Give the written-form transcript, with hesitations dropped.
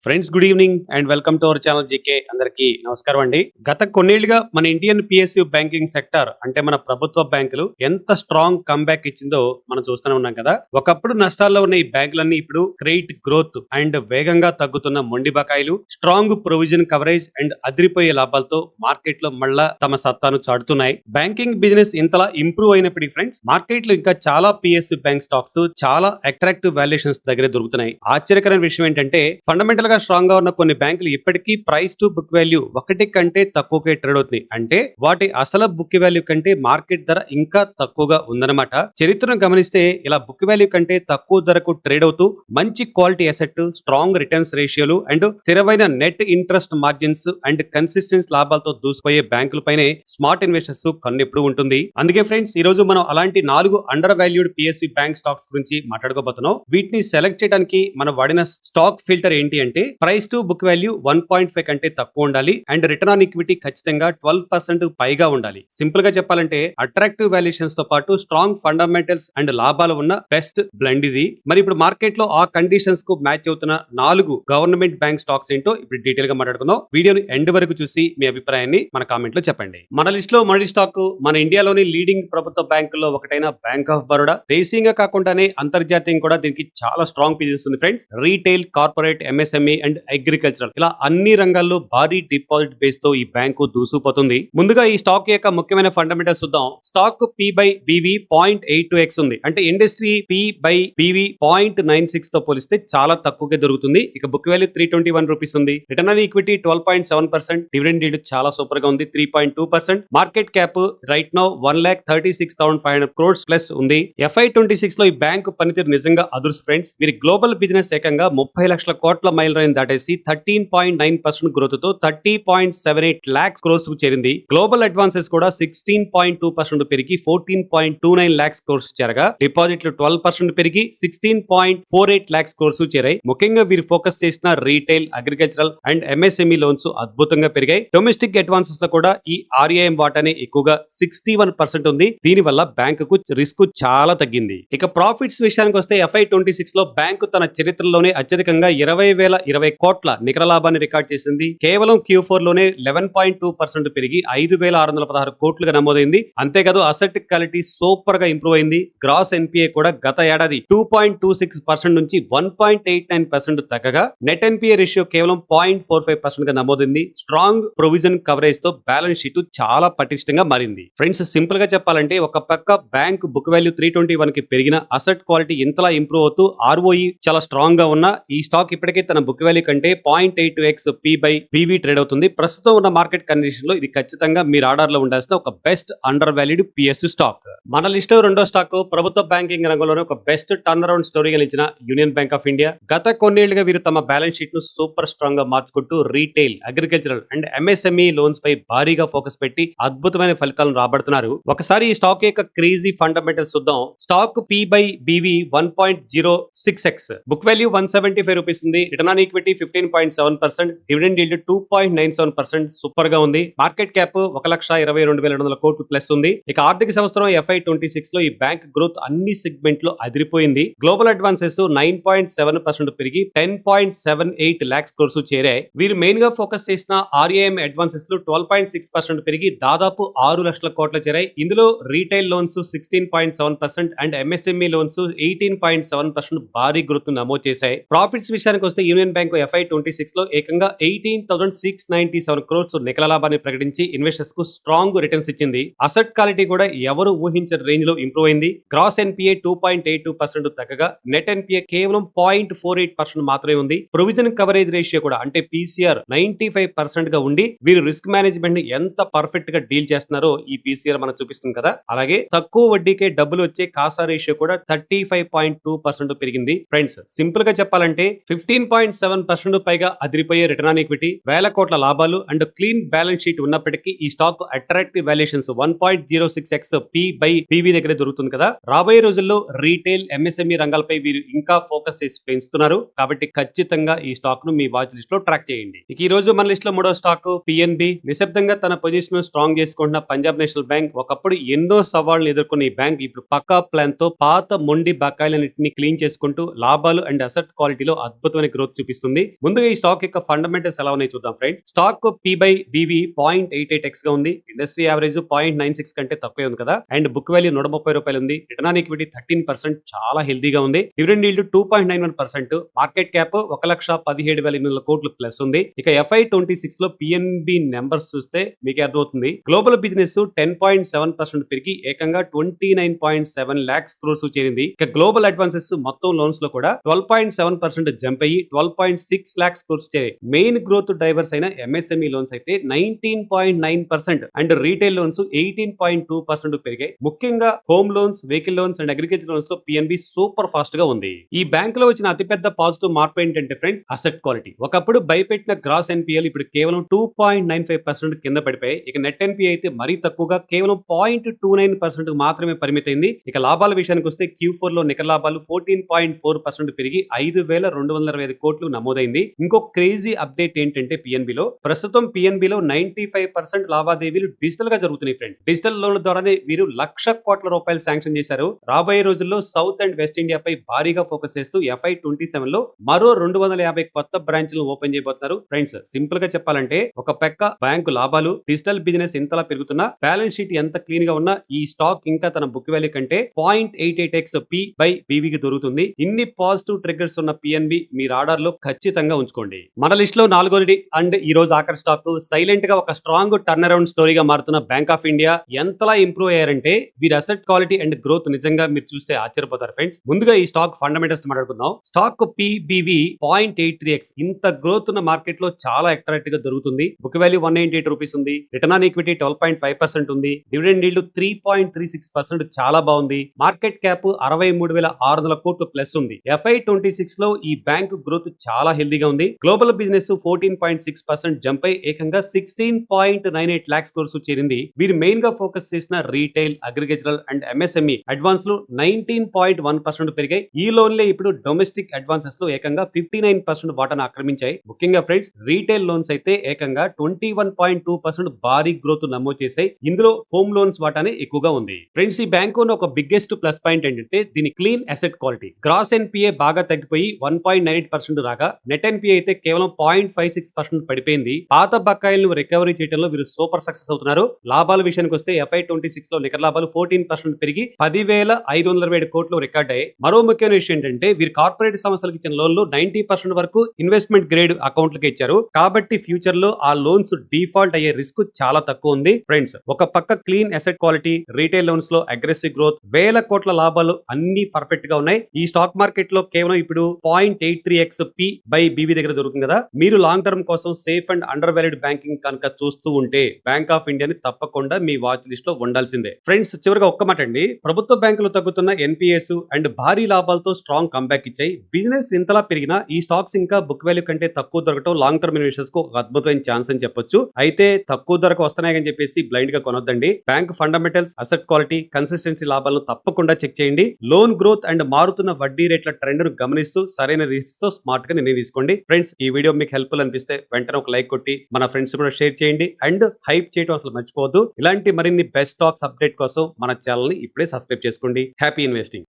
Friends, good evening and welcome to our channel GK. అందరికీ నమస్కారం అండి. గత కొన్నేళ్లుగా మన ఇండియన్ పిఎస్యు బ్యాంకింగ్ సెక్టర్ అంటే మన ప్రభుత్వ బ్యాంకులు ఎంత స్ట్రాంగ్ కంబ్యాక్ ఇచ్చిందో మనం చూస్తూనే ఉన్నాం కదా. ఒకప్పుడు నష్టాల్లో ఉన్న ఈ బ్యాంకులన్నీ ఇప్పుడు క్రెడిట్ గ్రోత్ అండ్ వేగంగా తగ్గుతున్న మొండి బకాయిలు, స్ట్రాంగ్ ప్రొవిజన్ కవరేజ్ అండ్ అదిరిపోయే లాభాలతో మార్కెట్ లో మళ్ళా తమ సత్తాను చాటుతున్నాయి. బ్యాంకింగ్ బిజినెస్ ఇంతలా ఇంప్రూవ్ అయినప్పటికీ ఫ్రెండ్స్, మార్కెట్ లో ఇంకా చాలా పిఎస్యు బ్యాంక్ స్టాక్స్ చాలా అట్రాక్టివ్ వాల్యుయేషన్స్ దగ్గర దొరుకుతున్నాయి. ఆశ్చర్యకరమైన విషయం ఏంటంటే, ఫండమెంటల్ గా స్ట్రాంగ్ గా ఉన్న కొన్ని బ్యాంకులు ఇప్పటికీ ప్రైస్ టు బుక్ వాల్యూ ఒకటి కంటే తక్కువకే ట్రేడ్ అవుతుంది. అంటే వాటి అసలు బుక్ వాల్యూ కంటే మార్కెట్ ధర ఇంకా తక్కువగా ఉందన్నమాట. చరిత్రను గమనిస్తే ఇలా బుక్ వాల్యూ కంటే తక్కువ ధరకు ట్రేడ్ అవుతూ మంచి క్వాలిటీ అసెట్, స్ట్రాంగ్ రిటర్న్స్ రేషియోలు అండ్ స్థిరమైన net interest margins and consistence లాభాలతో దూసుకుపోయే బ్యాంకులపైనే స్మార్ట్ ఇన్వెస్టర్స్ కన్నెప్పుడు ఉంటుంది. అందుకే ఫ్రెండ్స్, ఈ రోజు మనం అలాంటి 4 under valued PSU bank stocks గురించి మాట్లాడుకోబోతున్నాం. వీటిని సెలెక్ట్ చేయడానికి మనం వాడిన స్టాక్ ఫిల్టర్ ఏంటి అంటే, ప్రైస్ టు బుక్ వాల్యూ 1.5 కంటే తక్కువ ఉండాలి అండ్ రిటర్న్ ఆన్ ఈక్విటీ ఖచ్చితంగా 12% పైగా ఉండాలి. సింపుల్ గా చెప్పాలంటే అట్రాక్టివ్ వాల్యుయేషన్స్ తో పాటు స్ట్రాంగ్ ఫండమెంటల్స్ అండ్ లాభాలు ఉన్న బెస్ట్ బ్లెండ్ ఇది. మరి ఇప్పుడు మార్కెట్ లో ఆ కండిషన్స్ కు మ్యాచ్ అవుతున్న 4 గవర్నమెంట్ బ్యాంక్ స్టాక్స్ ఏంటో ఇప్పుడు డీటెయిల్ గా మాట్లాడుకుందాం. వీడియోని ఎండ్ వరకు చూసి మీ అభిప్రాయాన్ని మన కామెంట్ లో చెప్పండి. మన లిస్ట్ లో మొదటి స్టాక్ మన ఇండియాలోని లీడింగ్ ప్రభుత్వ బ్యాంకుల్లో ఒకటైన బ్యాంక్ ఆఫ్ బరోడా. దేశీయంగా కాకుండానే అంతర్జాతీయంగా కూడా దీనికి చాలా స్ట్రాంగ్ పొజిషన్ ఉంది friends. Retail, corporate, MSME and agricultural ఇలా అన్ని రంగాల్లో భారీ డిపాజిట్ బేస్ తో ఈ బ్యాంకు దూసుకుపోతుంది. ముందుగా ఈ స్టాక్ యొక్క ముఖ్యమైన ఫండమెంటల్స్ చూద్దాం. Stock P by BV 0.82x ఉంది. అంటే ఇండస్ట్రీ పి బై బివి 0.96 తో పోలిస్తే చాలా తక్కువగా దొరుకుతుంది. ఇక బుక్ వాల్యూ 321 రూపీస్ ఉంది. Return on equity 12.7%. Dividend yield చాలా సూపర్ గా ఉంది, 3.2%. Market cap right now 1,36,500 crores plus ఉంది. FY26 లో ఈ బ్యాంకు పనితీరు నిజంగా అదుర్స్ ఫ్రెండ్స్. వీరి గ్లోబల్ బిజినెస్ ఏకంగా 30 లక్షల కోట్ల మైల్ రైన్ దాటేసి 13.9% గ్రోత్ తో 30.78 lakhs crores కు చేరింది. గ్లోబల్ అడ్వాన్సెస్ కూడా 16.2% పెరిగి 14.29 lakhs crores చేరగా, డిపాజిట్లు 12% పెరిగి 16.48 lakhs crores చేరాయి. ముఖ్యంగా వీరు ఫోకస్ చేసిన retail, agricultural and MSME loans అద్భుతంగా పెరిగాయి. డొమెస్టిక్ అడ్వాన్సెస్ లో కూడా ఈ ఆర్ఏఎం వాటానే ఎక్కువగా 61% ఉంది. దీనివల్ల బ్యాంకుకు రిస్క్ చాలా తగ్గింది. ఇక ప్రాఫిట్స్ విషయానికి వస్తే FY26 లో బ్యాంకు తన చరిత్రలోనే అత్యధికంగా 20,020 కోట్ల నికర లాభాన్ని రికార్డ్ చేసింది. కేవలం Q4 లోనే 11.2% పెరిగి 5,616 కోట్లుగా నమోదైంది. అంతేకాదు అసెట్ క్వాలిటీ సూపర్ గా ఇంప్రూవ్ అయింది. గ్రాస్ ఎన్పిఏ కూడా గత ఏడాది 2.26% నుంచి 1.89% తగ్గగా, నెట్ ఎన్పిఏ రేషియో కేవలం 0.45% గా నమోదైంది. స్ట్రాంగ్ ప్రొవిజన్ కవరేజ్ తో బ్యాలెన్స్ షీట్ చాలా పటిష్టంగా మారింది. ఫ్రెండ్స్, సింపుల్ గా చెప్పాలంటే, ఒక పక్క బ్యాంక్ బుక్ వాల్యూ 321 కి పెరిగిన, అసెట్ క్వాలిటీ ఇంతలా ఇంప్రూవ్ అవుతూ ROE చాలా స్ట్రాంగ్ గా ఉన్న ఈ స్టాక్ ఇప్పటికే తన బుక్ వాల్యూ కంటే 0.82x P by PV trade అవుతుంది. ప్రస్తుతం ఉన్న మార్కెట్ కండిషన్ లో ఇది ఖచ్చితంగా మీ రాడార్ లో ఉండాల్సిన ఒక best under valued PSU stock. మన లిస్ట్ రెండో స్టాక్ ప్రభుత్వ బ్యాంకింగ్ రంగంలోనే ఒక బెస్ట్ టర్న్ అరౌండ్ స్టోరీ గెలిచిన యూనియన్ బ్యాంక్ ఆఫ్ ఇండియా. గత కొన్నేళ్లుగా వీరు తమ బ్యాలెన్స్ షీట్ ను సూపర్ స్ట్రాంగ్ గా మార్చుకుంటూ retail, agricultural and MSME loans పై భారీగా ఫోకస్ పెట్టి అద్భుతమైన ఫలితాలను రాబడుతున్నారు. ఒకసారి ఈ స్టాక్ యొక్క క్రేజీ ఫండమెంటల్స్ చూద్దాం. Stock P by BV 1.06x, book value 175 rupees ఉంది. Return on equity 15.7%. Dividend yield 2.97%. Super గా ఉంది. మార్కెట్ క్యాప్ 1,22,200 కోట్లు ప్లస్ ఉంది. ఇక ఆర్థిక సంవత్సరం FY26 లో ఈ బ్యాంక్ గ్రోత్ అన్ని సెగ్మెంట్ లో అదిరిపోయింది. గ్లోబల్ అడ్వాన్సెస్ 9.7% పెరిగి 10.78 lakhs crores చేరాయి. వీరు మెయిన్ గా ఫోకస్ చేసిన ఆర్ఏఎం అడ్వాన్సెస్ లో 12.6% పెరిగి దాదాపు 6 లక్షల కోట్ల చేరాయి. ఇందులో retail loans 16.7% and MSME loans 18.7% భారీ గ్రోత్ నమోదు చేశాయి. ప్రాఫిట్స్ విషయానికి వస్తే యూనియన్ బ్యాంక్ FY26 లో ఏకంగా 18,697 crores నికర లాభాన్ని ప్రకటించి ఇన్వెస్టర్స్ కు స్ట్రాంగ్ రిటర్న్స్ ఇచ్చింది. అసెట్ క్వాలిటీ కూడా ఎవరు ఊహించిన రేంజ్ లో ఇంప్రూవ్ అయింది. గ్రాస్ ఎన్పిఏ 2.82% తగ్గగా, నెట్ ఎన్పిఏ కేవలం 0.48% మాత్రమే ఉంది. ప్రొవిజన్ కవరేజ్ రేషియో కూడా అంటే PCR 95% గా ఉండి, వీరు రిస్క్ మేనేజ్మెంట్ ని ఎంత పర్ఫెక్ట్ గా డీల్ చేస్తున్నారో ఈ PCR మనకు చూపిస్తుంది కదా. అలాగే తక్కువ వడ్డీకే డబ్బులు వచ్చే కాసా రేషియో కూడా 35.2% పెరిగింది. ఫ్రెండ్స్, సింపుల్ గా చెప్పాలంటే 15.7% పైగా అదిరిపోయే రిటర్న్ ఆన్ ఈక్విటీ, వేల కోట్ల లాభాలు అండ్ క్లీన్ బ్యాలెన్స్ షీట్ ఉన్నప్పటికీ ఈ stock attractive valuations 1.06x P by PV దగ్గర దొరుకుతుంది కదా. రాబోయే రోజుల్లో రీటైల్, ఎంఎస్ఎంఈ రంగాలపై వీరు ఇంకా ఫోకస్ చేసి పెంచుతున్నారు. కాబట్టి ఖచ్చితంగా ఈ స్టాక్ ను మీ వాచ్ లిస్ట్ లో ట్రాక్ చేయండి. ఇక ఈ రోజు మన లిస్ట్ లో మూడో స్టాక్ పిఎన్బి. నిశ్శబ్దంగా తన పొజిషన్ స్ట్రాంగ్ చేసుకుంటున్న పంజాబ్ నేషనల్ బ్యాంక్. ఒకప్పుడు ఎన్నో సవాళ్లు ఎదుర్కొన్న ఈ బ్యాంక్ ఇప్పుడు పక్కా ప్లాన్ తో పాత మొండి బకాయిలన్నింటినీ క్లీన్ చేసుకుంటూ లాభాలు అండ్ అసెట్ క్వాలిటీలో అద్భుతమైన గ్రోత్ చూపిస్తుంది. చూపిస్తుంది. ముందుగా ఈ స్టాక్ యొక్క ఫండమెంటల్స్ ఎలా ఉన్నాయి చూద్దాం ఫ్రెండ్స్. స్టాక్ P/BV 0.88x గా ఉంది. ఇండస్ట్రీ యావరేజ్ 0.96 కంటే తక్కువే ఉంది కదా. అండ్ బుక్ వాల్యూ ₹130 ఉంది. రిటర్న్ ఆన్ ఈక్విటీ 13% చాలా హెల్దీగా ఉంది. Dividend yield 2.91%. మార్కెట్ క్యాప్ 1,17,800 కోట్లు ప్లస్ ఉంది. ఇక FY26 లో పిఎన్బి నెంబర్స్ చూస్తే మీకు అర్థమవుతుంది. గ్లోబల్ బిజినెస్ 10.7% పెరిగి ఏకంగా 29.7 lakhs crores చేరింది. ఇక గ్లోబల్ అడ్వాన్సెస్ మొత్తం లోన్స్ లో కూడా 12.7% జంప్ అయ్యి 12.6 lakhs crores చేరాయి. మెయిన్ గ్రోత్ డ్రైవర్స్ అయిన ఎంఎస్ఎంఈ లోన్స్ అయితే 19.9% అండ్ రీటైల్ లోన్స్ 18.2% పెరిగాయి. ముఖ్యంగా home loans, vehicle loans and agriculture loans లో పిఎన్బి సూపర్ ఫాస్ట్ గా ఉంది. ఈ బ్యాంక్ లో వచ్చిన అతిపెద్ద పాజిటివ్ మార్పు ఏంటంటే ఫ్రెండ్స్, అసెట్ క్వాలిటీ. ఒకప్పుడు భయపెట్టిన గ్రాస్ ఎన్పిఎల్ ఇప్పుడు కేవలం 2.95% కింద పడిపోయాయి. ఇక నెట్ ఎన్పిఏ అయితే మరీ తక్కువగా కేవలం 0.29% మాత్రమే పరిమితైంది. ఇక లాభాల విషయానికి వస్తే Q4 లో నికర లాభాలు 14.4% పెరిగి 5,225 కోట్లు నమోదైంది. ఇంకో క్రేజీ అప్డేట్ ఏంటంటే పిఎన్బిలో ప్రస్తుతం పిఎన్బిలో 95% లావాదేవీలు డిజిటల్ గా జరుగుతున్నాయి ఫ్రెండ్స్. డిజిటల్ లోన్ల ద్వారానే వీరు ₹1,00,000 కోట్ల శాంక్షన్ చేశారు. రాబోయే రోజుల్లో సౌత్ అండ్ వెస్ట్ ఇండియా పై భారీగా ఫోకస్ చేస్తూ FY27 లో మరో 250 కొత్త బ్రాంచ్లను ఓపెన్ చేయబోతున్నారు ఫ్రెండ్స్. సింపుల్ గా చెప్పాలంటే ఒక పక్క బ్యాంకు లాభాలు, డిజిటల్ బిజినెస్ ఇంతలా పెరుగుతున్నా, బ్యాలెన్స్ షీట్ ఎంత క్లీన్ గా ఉన్నా ఈ స్టాక్ ఇంకా తన బుక్ వాల్యూ కంటే 0.88x P/BV కి దొరుకుతుంది. ఇన్ని పాజిటివ్ ట్రిగ్గర్స్ ఉన్న పిఎన్బి మీ రాడార్ లో ఖచ్చితంగా ఉంచుకోండి. మన లిస్ట్ లో 4వ అండ్ ఈ రోజు ఆఖరి స్టాక్ సైలెంట్ గా ఒక స్ట్రాంగ్ టర్న్ అరౌండ్ స్టోరీగా మారుతున్న బ్యాంక్ ఆఫ్ ఇండియా ఎంతలా ఇంప్రూవ్ అయ్యారంటే వీరి అసెట్ క్వాలిటీ అండ్ గ్రోత్ నిజంగా మీరు చూస్తే ఆశ్చర్యపోతారు ఫ్రెండ్స్. ముందుగా ఈ స్టాక్ ఫండమెంటల్స్ మాట్లాడుకుందాం. స్టాక్ P/BV 0.83x ఇంత గ్రోత్ ఉన్న మార్కెట్ లో చాలా అట్రాక్టివ్ గా దొరుకుతుంది. బుక్ వాల్యూ ₹198 ఉంది. రిటర్న్ ఆన్ ఈక్విటీ 12.5% ఉంది. డివిడెండ్ ఈల్డ్ 3.36% చాలా బాగుంది. మార్కెట్ క్యాప్ 63,600 కోట్లు ప్లస్ ఉంది. FY26 లో ఈ బ్యాంక్ గ్రోత్ చాలా హెల్దీగా ఉంది. గ్లోబల్ బిజినెస్ 14.6% జంప్ అయి ఏకంగా 16.98 lakhs crores చేరింది. వీరు మెయిన్ గా ఫోకస్ చేసిన retail, agricultural and MSME advance లు 19.1% పెరిగాయి. ఈ లోన్లే ఇప్పుడు డొమెస్టిక్ అడ్వాన్సెస్ లో ఏకంగా 59% వాటాను ఆక్రమించాయి. ముఖ్యంగా ఫ్రెండ్స్ రీటైల్ లోన్స్ అయితే ఏకంగా 21.2% భారీ గ్రోత్ నమోదు చేశాయి. ఇందులో హోమ్ లోన్స్ వాటానే ఎక్కువగా ఉంది. ఫ్రెండ్స్ ఈ బ్యాంకు ఒక బిగ్గెస్ట్ ప్లస్ పాయింట్ ఏంటంటే దీని clean asset quality. Gross NPA బాగా తగ్గిపోయి 1.98% రాగా నెట్ ఎన్పిఏ అయితే కేవలం 0.56% పడిపోయింది. పాత బకాయిలను రికవరీ చేయడంలో వీరు సూపర్ సక్సెస్ అవుతున్నారు. లాభాల విషయానికి వస్తే FY26 లో నికర లాభాలు 14% పెరిగి 10,527 కోట్లు రికార్డ్ అయ్యాయి. మరో ముఖ్యమైన విషయం ఏంటంటే వీరు కార్పొరేట్ సంస్థలకు ఇచ్చిన లోన్లు 90% వరకు ఇన్వెస్ట్మెంట్ గ్రేడ్ అకౌంట్లకి ఇచ్చారు. కాబట్టి ఫ్యూచర్ లో ఆ లోన్స్ డిఫాల్ట్ అయ్యే రిస్క్ చాలా తక్కువ ఉంది ఫ్రెండ్స్. ఒక పక్క clean asset quality, retail loans లో అగ్రెసివ్ గ్రోత్, 1,000 కోట్ల లాభాలు అన్ని పర్ఫెక్ట్ గా ఉన్నాయి. ఈ స్టాక్ మార్కెట్ లో కేవలం ఇప్పుడు 0.83x P/BV దగ్గర దొరుకుతుంది కదా. మీరు లాంగ్ టర్మ్ కోసం safe and under valued banking కనుక చూస్తూ ఉంటే బ్యాంక్ ఆఫ్ ఇండియాని తప్పకుండా మీ వాచ్ లిస్ట్ లో ఉండాల్సిందే ఫ్రెండ్స్. చివరిగా ఒక్క మాట అండి, ప్రభుత్వ బ్యాంకులు తగ్గుతున్న ఎన్పిఎస్ అండ్ భారీ లాభాలతో స్ట్రాంగ్ కంబ్యాక్ ఇచ్చాయి. బిజినెస్ ఇంతలా పెరిగినా ఈ స్టాక్స్ ఇంకా బుక్ వాల్యూ కంటే తక్కువ దొరకడం లాంగ్ టర్మ్ ఇన్వెస్టర్స్ కు ఒక అద్భుతమైన ఛాన్స్ అని చెప్పొచ్చు. అయితే తక్కువ ధరకు వస్తున్నాయని చెప్పేసి బ్లైండ్ గా కొనొద్దండి. Bank fundamentals, asset quality, consistency లాభాలను తప్పకుండా చెక్ చేయండి. లోన్ గ్రోత్ అండ్ మారుతున్న వడ్డీ రేట్ల ట్రెండ్ ను గమనిస్తూ సరైన రిస్క్ తో స్మార్ట్ గా నిర్ణయం తీసుకోండి ఫ్రెండ్స్. ఈ వీడియో మీకు హెల్ప్ఫుల్ అనిపిస్తే వెంటనే ఒక లైక్ కొట్టి మన ఫ్రెండ్స్ కూడా షేర్ చేయండి అండ్ హైప్ చేయడం అసలు మర్చిపోవద్దు. ఇలాంటి మరిన్ని బెస్ట్ స్టాక్స్ అప్డేట్ కోసం మన ఛానల్ ని ఇప్పుడే సబ్స్క్రైబ్ చేసుకోండి. Happy investing.